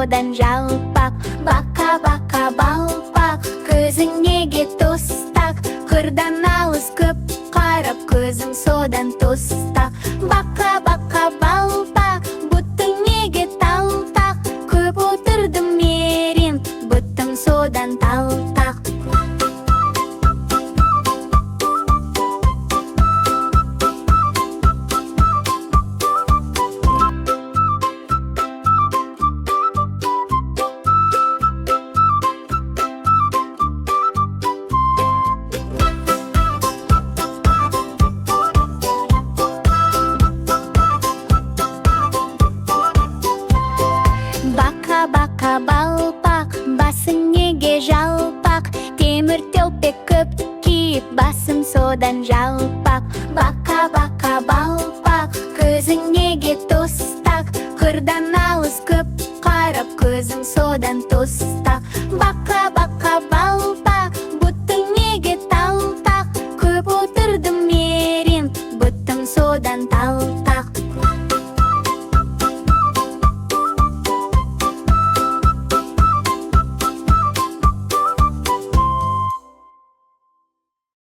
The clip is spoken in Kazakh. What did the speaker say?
содан жалпақ. Бақа-бақа балпақ, көзің неге тостақ? Қырдан алыс көп қарап, көзің содан тостақ. Бақа-бақа балпақ, бұттың неге талтақ? Көп отырдым мерен, бұттым содан талтақ. Бақа-бақа балпақ, басың неге жалпақ? Темір телпек көп киіп, басым содан жалпақ. Бақа-бақа балпақ, көзің неге тостақ? Қырдан алыс көп қарап, көзің содан тостақ. Бақа-бақа